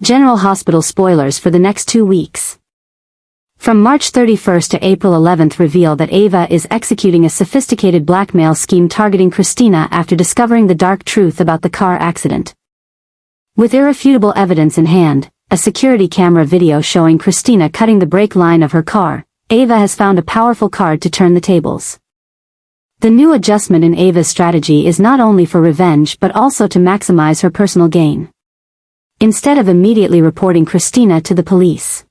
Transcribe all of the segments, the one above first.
General Hospital spoilers for the next 2 weeks. From March 31st to April 11th reveal that Ava is executing a sophisticated blackmail scheme targeting Kristina after discovering the dark truth about the car accident. With irrefutable evidence in hand, a security camera video showing Kristina cutting the brake line of her car, Ava has found a powerful card to turn the tables. The new adjustment in Ava's strategy is not only for revenge but also to maximize her personal gain. Instead of immediately reporting Kristina to the police,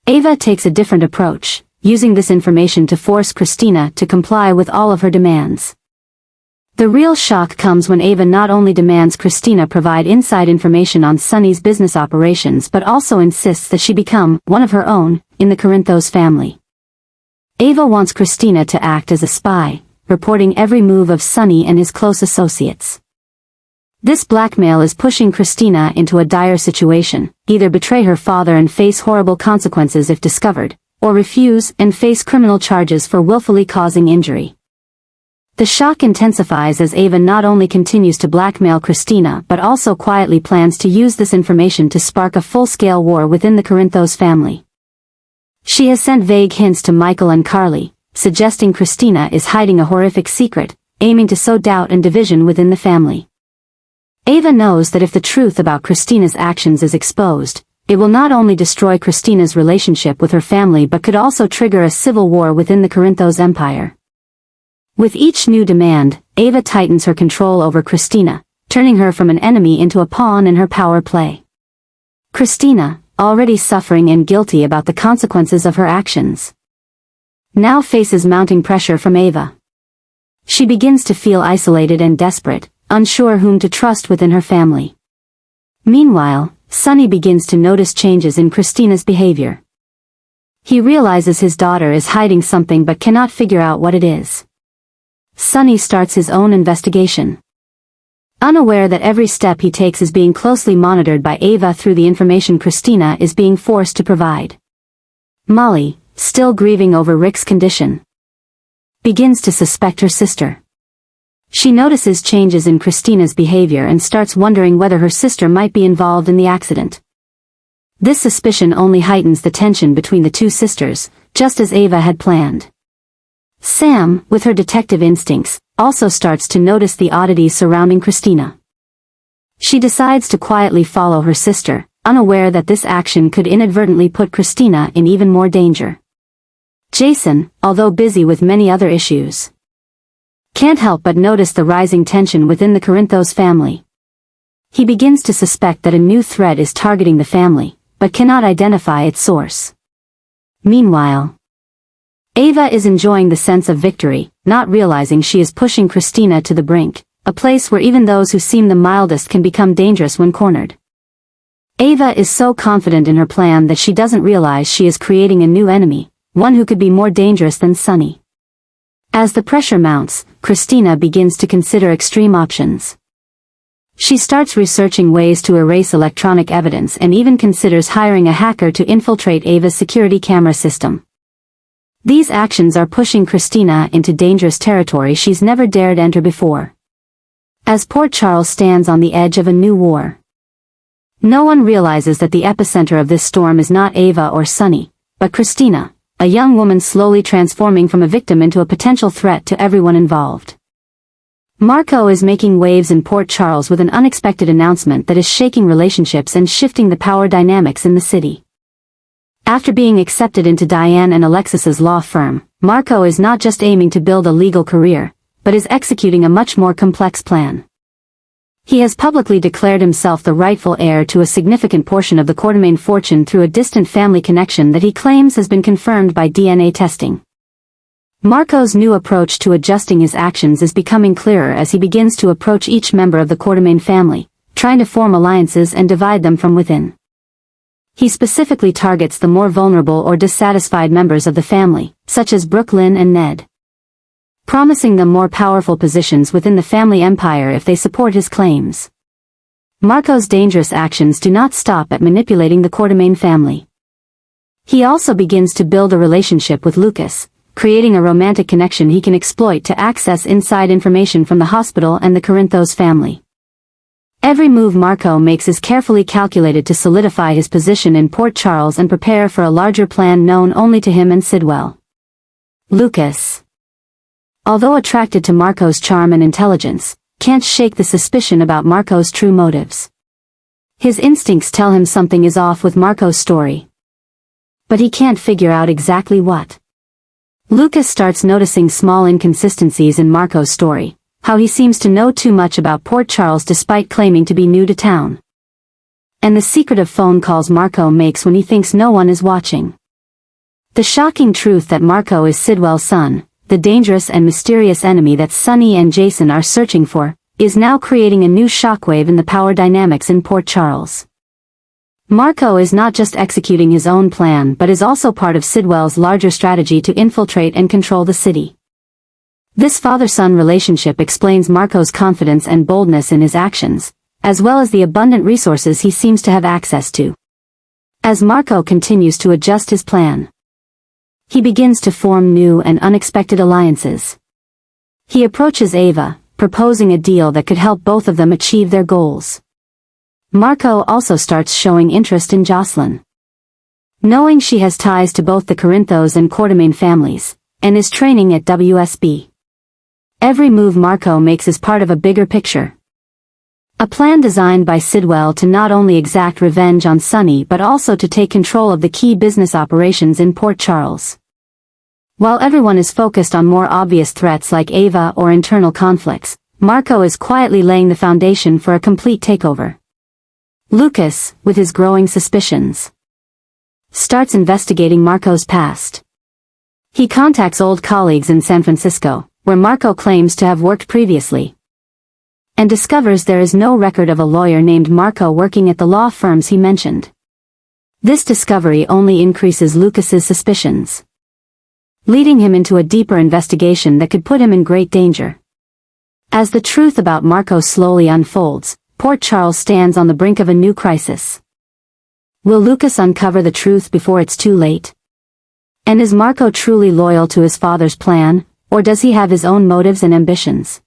Ava takes a different approach, using this information to force Kristina to comply with all of her demands. The real shock comes when Ava not only demands Kristina provide inside information on Sunny's business operations but also insists that she become one of her own in the Corinthos family. Ava wants Kristina to act as a spy, reporting every move of Sunny and his close associates. This blackmail is pushing Kristina into a dire situation: either betray her father and face horrible consequences if discovered, or refuse and face criminal charges for willfully causing injury. The shock intensifies as Ava not only continues to blackmail Kristina but also quietly plans to use this information to spark a full-scale war within the Corinthos family. She has sent vague hints to Michael and Carly, suggesting Kristina is hiding a horrific secret, aiming to sow doubt and division within the family. Ava knows that if the truth about Kristina's actions is exposed, it will not only destroy Kristina's relationship with her family but could also trigger a civil war within the Corinthos empire. With each new demand, Ava tightens her control over Kristina, turning her from an enemy into a pawn in her power play. Kristina, already suffering and guilty about the consequences of her actions, now faces mounting pressure from Ava. She begins to feel isolated and desperate, unsure whom to trust within her family. Meanwhile, Sunny begins to notice changes in Kristina's behavior. He realizes his daughter is hiding something but cannot figure out what it is. Sunny starts his own investigation. Unaware that every step he takes is being closely monitored by Ava through the information Kristina is being forced to provide. Molly, still grieving over Rick's condition, begins to suspect her sister. She notices changes in Kristina's behavior and starts wondering whether her sister might be involved in the accident. This suspicion only heightens the tension between the two sisters, just as Ava had planned. Sam, with her detective instincts, also starts to notice the oddities surrounding Kristina. She decides to quietly follow her sister, unaware that this action could inadvertently put Kristina in even more danger. Jason, although busy with many other issues, can't help but notice the rising tension within the Corinthos family. He begins to suspect that a new threat is targeting the family, but cannot identify its source. Meanwhile, Ava is enjoying the sense of victory, not realizing she is pushing Kristina to the brink, a place where even those who seem the mildest can become dangerous when cornered. Ava is so confident in her plan that she doesn't realize she is creating a new enemy, one who could be more dangerous than Sunny. As the pressure mounts, Kristina begins to consider extreme options. She starts researching ways to erase electronic evidence and even considers hiring a hacker to infiltrate Ava's security camera system. These actions are pushing Kristina into dangerous territory she's never dared enter before. As Port Charles stands on the edge of a new war, no one realizes that the epicenter of this storm is not Ava or Sunny, but Kristina, a young woman slowly transforming from a victim into a potential threat to everyone involved. Marco is making waves in Port Charles with an unexpected announcement that is shaking relationships and shifting the power dynamics in the city. After being accepted into Diane and Alexis's law firm, Marco is not just aiming to build a legal career, but is executing a much more complex plan. He has publicly declared himself the rightful heir to a significant portion of the Quartermaine fortune through a distant family connection that he claims has been confirmed by DNA testing. Marco's new approach to adjusting his actions is becoming clearer as he begins to approach each member of the Quartermaine family, trying to form alliances and divide them from within. He specifically targets the more vulnerable or dissatisfied members of the family, such as Brooklyn and Ned, promising them more powerful positions within the family empire if they support his claims. Marco's dangerous actions do not stop at manipulating the Quartermaine family. He also begins to build a relationship with Lucas, creating a romantic connection he can exploit to access inside information from the hospital and the Corinthos family. Every move Marco makes is carefully calculated to solidify his position in Port Charles and prepare for a larger plan known only to him and Sidwell. Lucas, although attracted to Marco's charm and intelligence, can't shake the suspicion about Marco's true motives. His instincts tell him something is off with Marco's story, but he can't figure out exactly what. Lucas starts noticing small inconsistencies in Marco's story, how he seems to know too much about Port Charles despite claiming to be new to town, and the secretive phone calls Marco makes when he thinks no one is watching. The shocking truth that Marco is Sidwell's son, the dangerous and mysterious enemy that Sunny and Jason are searching for, is now creating a new shockwave in the power dynamics in Port Charles. Marco is not just executing his own plan but is also part of Sidwell's larger strategy to infiltrate and control the city. This father-son relationship explains Marco's confidence and boldness in his actions, as well as the abundant resources he seems to have access to. As Marco continues to adjust his plan, he begins to form new and unexpected alliances. He approaches Ava, proposing a deal that could help both of them achieve their goals. Marco also starts showing interest in Jocelyn. Knowing she has ties to both the Corinthos and Quartermain families, and is training at WSB. Every move Marco makes is part of a bigger picture. A plan designed by Sidwell to not only exact revenge on Sunny but also to take control of the key business operations in Port Charles. While everyone is focused on more obvious threats like Ava or internal conflicts, Marco is quietly laying the foundation for a complete takeover. Lucas, with his growing suspicions, starts investigating Marco's past. He contacts old colleagues in San Francisco, where Marco claims to have worked previously, and discovers there is no record of a lawyer named Marco working at the law firms he mentioned. This discovery only increases Lucas's suspicions, leading him into a deeper investigation that could put him in great danger. As the truth about Marco slowly unfolds, Port Charles stands on the brink of a new crisis. Will Lucas uncover the truth before it's too late? And is Marco truly loyal to his father's plan, or does he have his own motives and ambitions?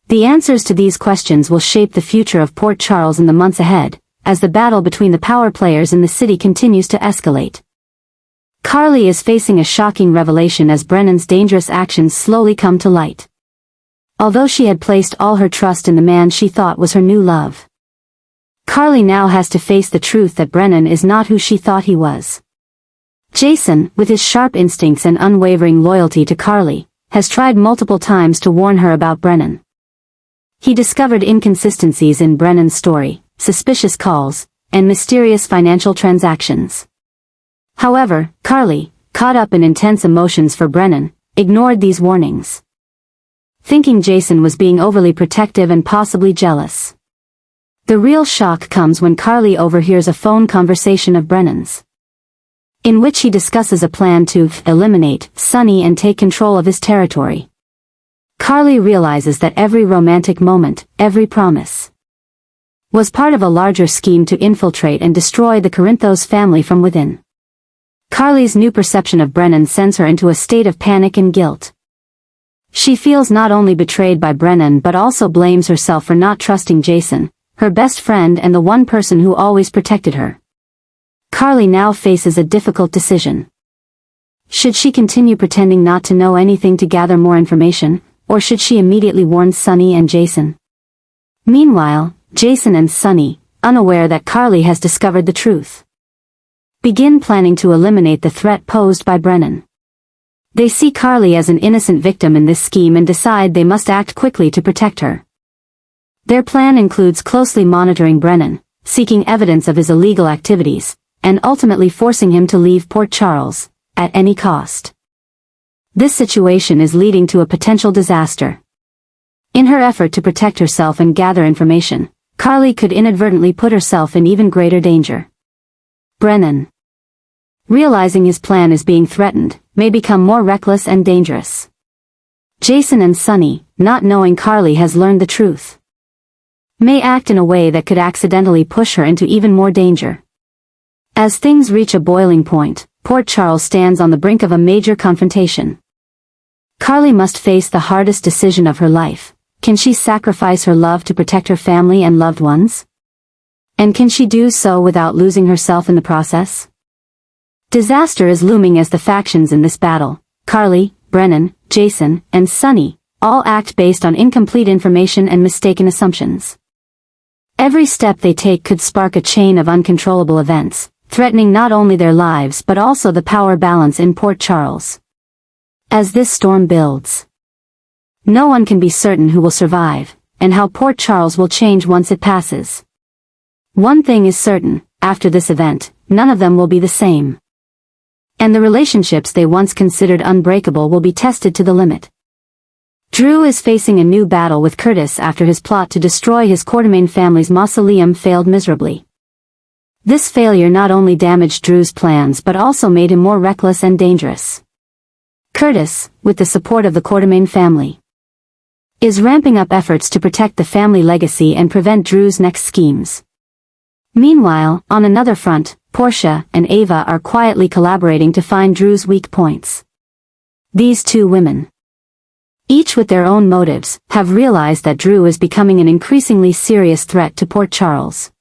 The answers to these questions will shape the future of Port Charles in the months ahead, as the battle between the power players in the city continues to escalate. Carly is facing a shocking revelation as Brennan's dangerous actions slowly come to light. Although she had placed all her trust in the man she thought was her new love, Carly now has to face the truth that Brennan is not who she thought he was. Jason, with his sharp instincts and unwavering loyalty to Carly, has tried multiple times to warn her about Brennan. He discovered inconsistencies in Brennan's story, suspicious calls, and mysterious financial transactions. However, Carly, caught up in intense emotions for Brennan, ignored these warnings, thinking Jason was being overly protective and possibly jealous. The real shock comes when Carly overhears a phone conversation of Brennan's, in which he discusses a plan to eliminate Sunny and take control of his territory. Carly realizes that every romantic moment, every promise, was part of a larger scheme to infiltrate and destroy the Corinthos family from within. Carly's new perception of Brennan sends her into a state of panic and guilt. She feels not only betrayed by Brennan but also blames herself for not trusting Jason, her best friend and the one person who always protected her. Carly now faces a difficult decision. Should she continue pretending not to know anything to gather more information, or should she immediately warn Sunny and Jason? Meanwhile, Jason and Sunny, unaware that Carly has discovered the truth, begin planning to eliminate the threat posed by Brennan. They see Carly as an innocent victim in this scheme and decide they must act quickly to protect her. Their plan includes closely monitoring Brennan, seeking evidence of his illegal activities, and ultimately forcing him to leave Port Charles, at any cost. This situation is leading to a potential disaster. In her effort to protect herself and gather information, Carly could inadvertently put herself in even greater danger. Brennan, realizing his plan is being threatened, may become more reckless and dangerous. Jason and Sunny, not knowing Carly has learned the truth, may act in a way that could accidentally push her into even more danger. As things reach a boiling point, Port Charles stands on the brink of a major confrontation. Carly must face the hardest decision of her life. Can she sacrifice her love to protect her family and loved ones? And can she do so without losing herself in the process? Disaster is looming as the factions in this battle, Carly, Brennan, Jason, and Sunny, all act based on incomplete information and mistaken assumptions. Every step they take could spark a chain of uncontrollable events, threatening not only their lives but also the power balance in Port Charles. As this storm builds, no one can be certain who will survive, and how Port Charles will change once it passes. One thing is certain, after this event, none of them will be the same. And the relationships they once considered unbreakable will be tested to the limit. Drew is facing a new battle with Curtis after his plot to destroy his Quartermaine family's mausoleum failed miserably. This failure not only damaged Drew's plans but also made him more reckless and dangerous. Curtis, with the support of the Quartermaine family, is ramping up efforts to protect the family legacy and prevent Drew's next schemes. Meanwhile, on another front, Portia and Ava are quietly collaborating to find Drew's weak points. These two women, each with their own motives, have realized that Drew is becoming an increasingly serious threat to Port Charles.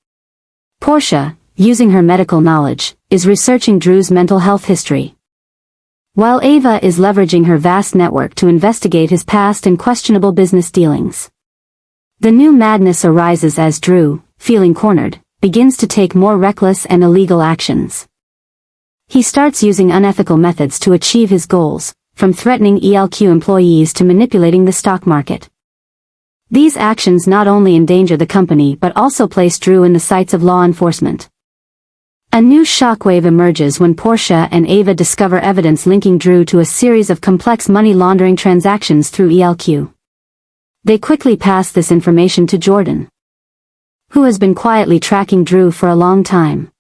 Portia, using her medical knowledge, is researching Drew's mental health history, while Ava is leveraging her vast network to investigate his past and questionable business dealings. The new madness arises as Drew, feeling cornered, begins to take more reckless and illegal actions. He starts using unethical methods to achieve his goals, from threatening ELQ employees to manipulating the stock market. These actions not only endanger the company but also place Drew in the sights of law enforcement. A new shockwave emerges when Portia and Ava discover evidence linking Drew to a series of complex money laundering transactions through ELQ. They quickly pass this information to Jordan, who has been quietly tracking Drew for a long time.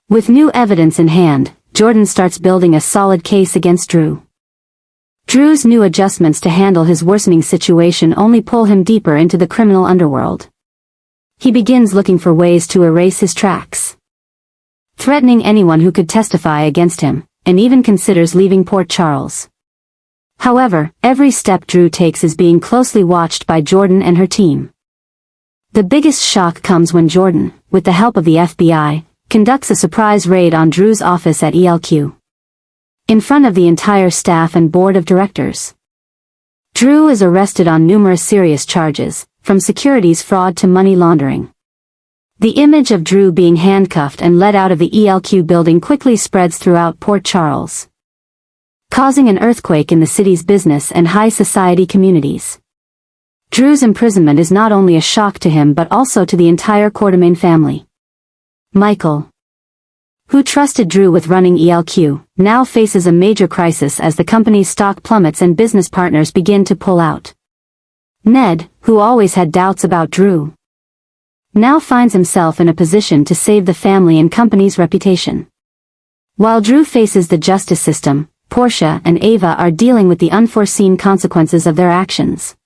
With new evidence in hand, Jordan starts building a solid case against Drew. Drew's new adjustments to handle his worsening situation only pull him deeper into the criminal underworld. He begins looking for ways to erase his tracks, threatening anyone who could testify against him, and even considers leaving Port Charles. However, every step Drew takes is being closely watched by Jordan and her team. The biggest shock comes when Jordan, with the help of the FBI, conducts a surprise raid on Drew's office at ELQ. In front of the entire staff and board of directors, Drew is arrested on numerous serious charges, from securities fraud to money laundering. The image of Drew being handcuffed and led out of the ELQ building quickly spreads throughout Port Charles, causing an earthquake in the city's business and high society communities. Drew's imprisonment is not only a shock to him but also to the entire Quartermaine family. Michael, who trusted Drew with running ELQ, now faces a major crisis as the company's stock plummets and business partners begin to pull out. Ned, who always had doubts about Drew, now finds himself in a position to save the family and company's reputation. While Drew faces the justice system, Portia and Ava are dealing with the unforeseen consequences of their actions.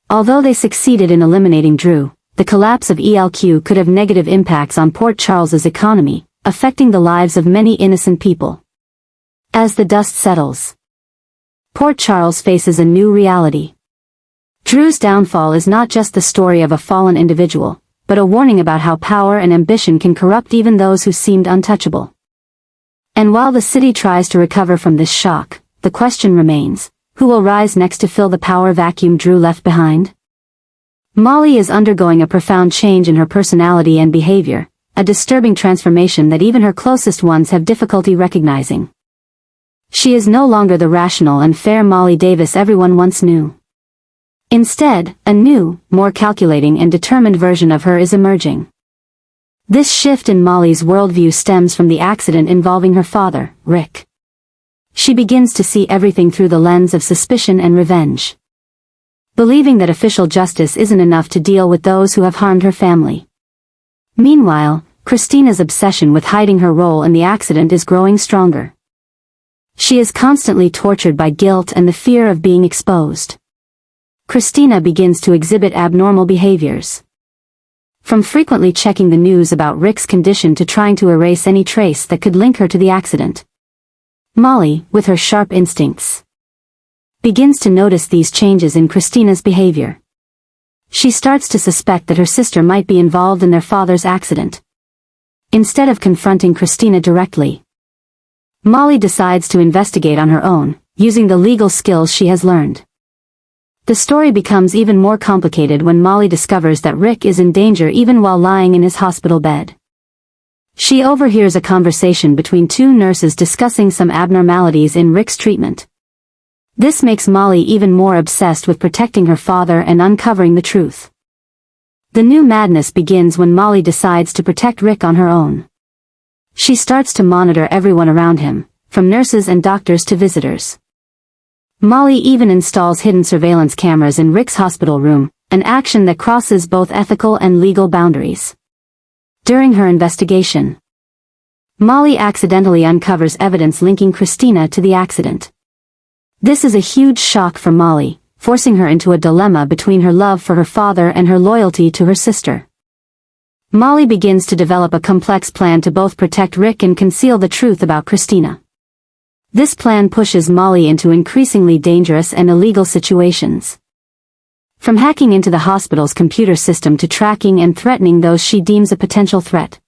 Although they succeeded in eliminating Drew, the collapse of ELQ could have negative impacts on Port Charles's economy, affecting the lives of many innocent people. As the dust settles, Port Charles faces a new reality. Drew's downfall is not just the story of a fallen individual, but a warning about how power and ambition can corrupt even those who seemed untouchable. And while the city tries to recover from this shock, the question remains, who will rise next to fill the power vacuum Drew left behind? Molly is undergoing a profound change in her personality and behavior, a disturbing transformation that even her closest ones have difficulty recognizing. She is no longer the rational and fair Molly Davis everyone once knew. Instead, a new, more calculating and determined version of her is emerging. This shift in Molly's worldview stems from the accident involving her father, Rick. She begins to see everything through the lens of suspicion and revenge, believing that official justice isn't enough to deal with those who have harmed her family. Meanwhile, Kristina's obsession with hiding her role in the accident is growing stronger. She is constantly tortured by guilt and the fear of being exposed. Kristina begins to exhibit abnormal behaviors, from frequently checking the news about Rick's condition to trying to erase any trace that could link her to the accident. Molly, with her sharp instincts, begins to notice these changes in Kristina's behavior. She starts to suspect that her sister might be involved in their father's accident. Instead of confronting Kristina directly, Molly decides to investigate on her own, using the legal skills she has learned. The story becomes even more complicated when Molly discovers that Rick is in danger even while lying in his hospital bed. She overhears a conversation between two nurses discussing some abnormalities in Rick's treatment. This makes Molly even more obsessed with protecting her father and uncovering the truth. The new madness begins when Molly decides to protect Rick on her own. She starts to monitor everyone around him, from nurses and doctors to visitors. Molly even installs hidden surveillance cameras in Rick's hospital room, an action that crosses both ethical and legal boundaries. During her investigation, Molly accidentally uncovers evidence linking Kristina to the accident. This is a huge shock for Molly, forcing her into a dilemma between her love for her father and her loyalty to her sister. Molly begins to develop a complex plan to both protect Rick and conceal the truth about Kristina. This plan pushes Molly into increasingly dangerous and illegal situations. From hacking into the hospital's computer system to tracking and threatening those she deems a potential threat.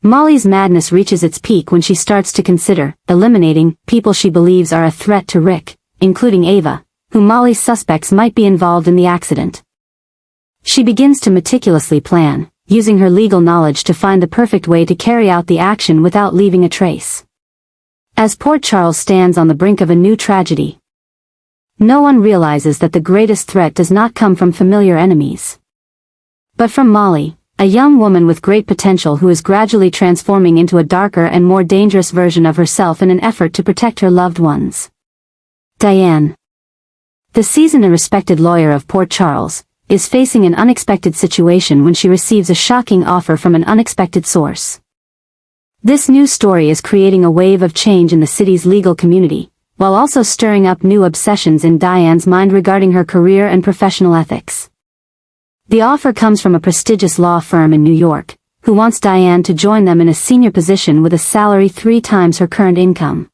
Molly's madness reaches its peak when she starts to consider eliminating people she believes are a threat to Rick, including Ava, who Molly suspects might be involved in the accident. She begins to meticulously plan, using her legal knowledge to find the perfect way to carry out the action without leaving a trace. As Port Charles stands on the brink of a new tragedy, no one realizes that the greatest threat does not come from familiar enemies, but from Molly, a young woman with great potential who is gradually transforming into a darker and more dangerous version of herself in an effort to protect her loved ones. Diane, the seasoned and respected lawyer of Port Charles, is facing an unexpected situation when she receives a shocking offer from an unexpected source. This new story is creating a wave of change in the city's legal community, while also stirring up new obsessions in Diane's mind regarding her career and professional ethics. The offer comes from a prestigious law firm in New York, who wants Diane to join them in a senior position with a salary 3 times her current income.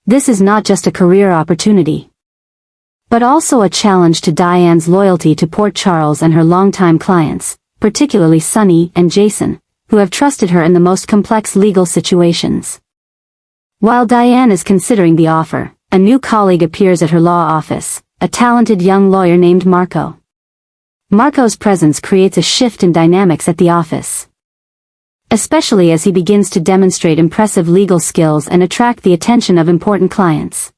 This is not just a career opportunity, but also a challenge to Diane's loyalty to Port Charles and her longtime clients, particularly Sunny and Jason, who have trusted her in the most complex legal situations. While Diane is considering the offer, a new colleague appears at her law office, a talented young lawyer named Marco. Marco's presence creates a shift in dynamics at the office, especially as he begins to demonstrate impressive legal skills and attract the attention of important clients.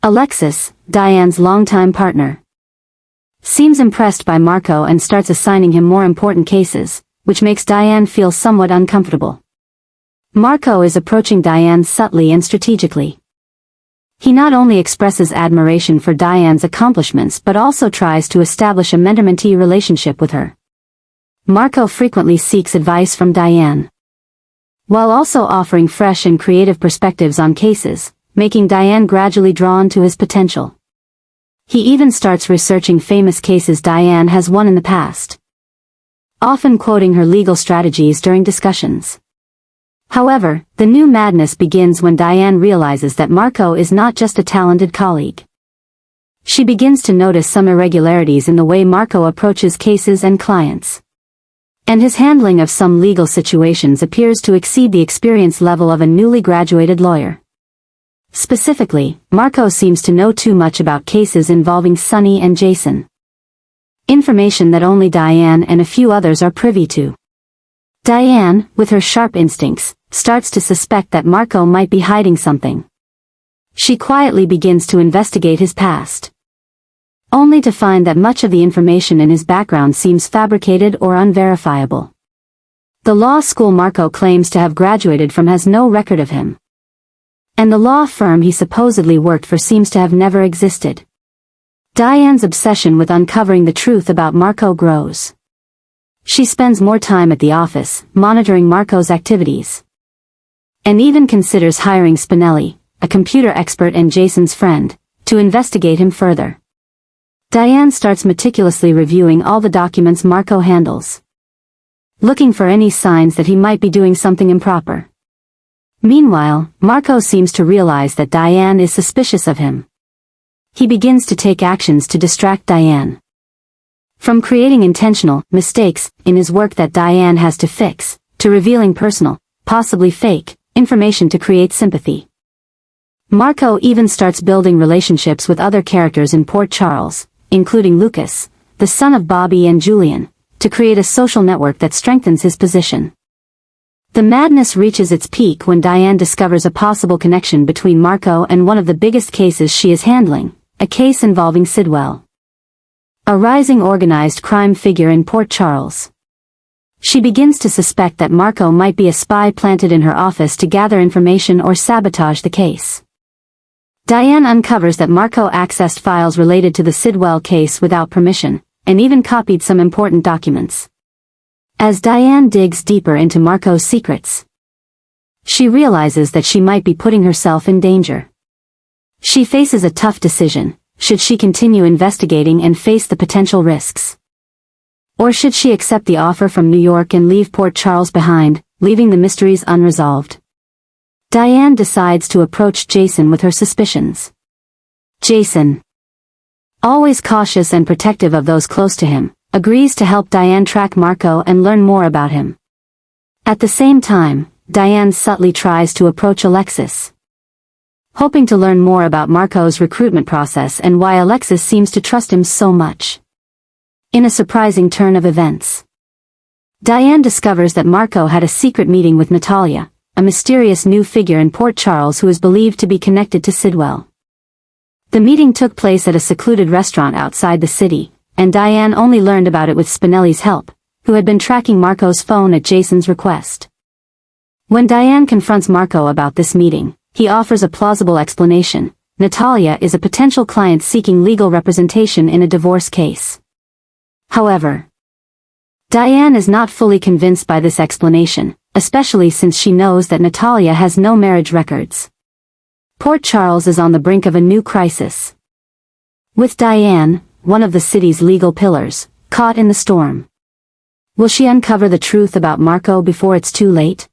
Alexis, Diane's longtime partner, seems impressed by Marco and starts assigning him more important cases, which makes Diane feel somewhat uncomfortable. Marco is approaching Diane subtly and strategically. He not only expresses admiration for Diane's accomplishments but also tries to establish a mentor-mentee relationship with her. Marco frequently seeks advice from Diane, while also offering fresh and creative perspectives on cases, making Diane gradually drawn to his potential. He even starts researching famous cases Diane has won in the past, often quoting her legal strategies during discussions. However, the new madness begins when Diane realizes that Marco is not just a talented colleague. She begins to notice some irregularities in the way Marco approaches cases and clients, and his handling of some legal situations appears to exceed the experience level of a newly graduated lawyer. Specifically, Marco seems to know too much about cases involving Sunny and Jason, information that only Diane and a few others are privy to. Diane, with her sharp instincts, starts to suspect that Marco might be hiding something. She quietly begins to investigate his past, only to find that much of the information in his background seems fabricated or unverifiable. The law school Marco claims to have graduated from has no record of him, and the law firm he supposedly worked for seems to have never existed. Diane's obsession with uncovering the truth about Marco grows. She spends more time at the office, monitoring Marco's activities, and even considers hiring Spinelli, a computer expert and Jason's friend, to investigate him further. Diane starts meticulously reviewing all the documents Marco handles, looking for any signs that he might be doing something improper. Meanwhile, Marco seems to realize that Diane is suspicious of him. He begins to take actions to distract Diane. From creating intentional mistakes in his work that Diane has to fix, to revealing personal, possibly fake, information to create sympathy. Marco even starts building relationships with other characters in Port Charles, including Lucas, the son of Bobby and Julian, to create a social network that strengthens his position. The madness reaches its peak when Diane discovers a possible connection between Marco and one of the biggest cases she is handling, a case involving Sidwell, a rising organized crime figure in Port Charles. She begins to suspect that Marco might be a spy planted in her office to gather information or sabotage the case. Diane uncovers that Marco accessed files related to the Sidwell case without permission, and even copied some important documents. As Diane digs deeper into Marco's secrets, she realizes that she might be putting herself in danger. She faces a tough decision. Should she continue investigating and face the potential risks? Or should she accept the offer from New York and leave Port Charles behind, leaving the mysteries unresolved? Diane decides to approach Jason with her suspicions. Jason, always cautious and protective of those close to him, agrees to help Diane track Marco and learn more about him. At the same time, Diane subtly tries to approach Alexis, hoping to learn more about Marco's recruitment process and why Alexis seems to trust him so much. In a surprising turn of events, Diane discovers that Marco had a secret meeting with Natalia, a mysterious new figure in Port Charles who is believed to be connected to Sidwell. The meeting took place at a secluded restaurant outside the city, and Diane only learned about it with Spinelli's help, who had been tracking Marco's phone at Jason's request. When Diane confronts Marco about this meeting, he offers a plausible explanation. Natalia is a potential client seeking legal representation in a divorce case. However, Diane is not fully convinced by this explanation, especially since she knows that Natalia has no marriage records. Port Charles is on the brink of a new crisis, with Diane, one of the city's legal pillars, caught in the storm. Will she uncover the truth about Marco before it's too late?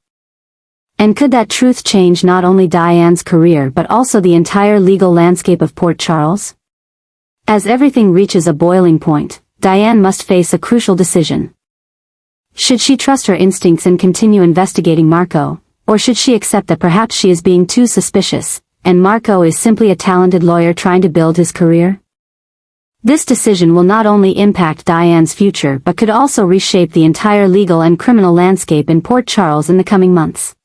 And could that truth change not only Diane's career but also the entire legal landscape of Port Charles? As everything reaches a boiling point, Diane must face a crucial decision. Should she trust her instincts and continue investigating Marco, or should she accept that perhaps she is being too suspicious, and Marco is simply a talented lawyer trying to build his career? This decision will not only impact Diane's future but could also reshape the entire legal and criminal landscape in Port Charles in the coming months.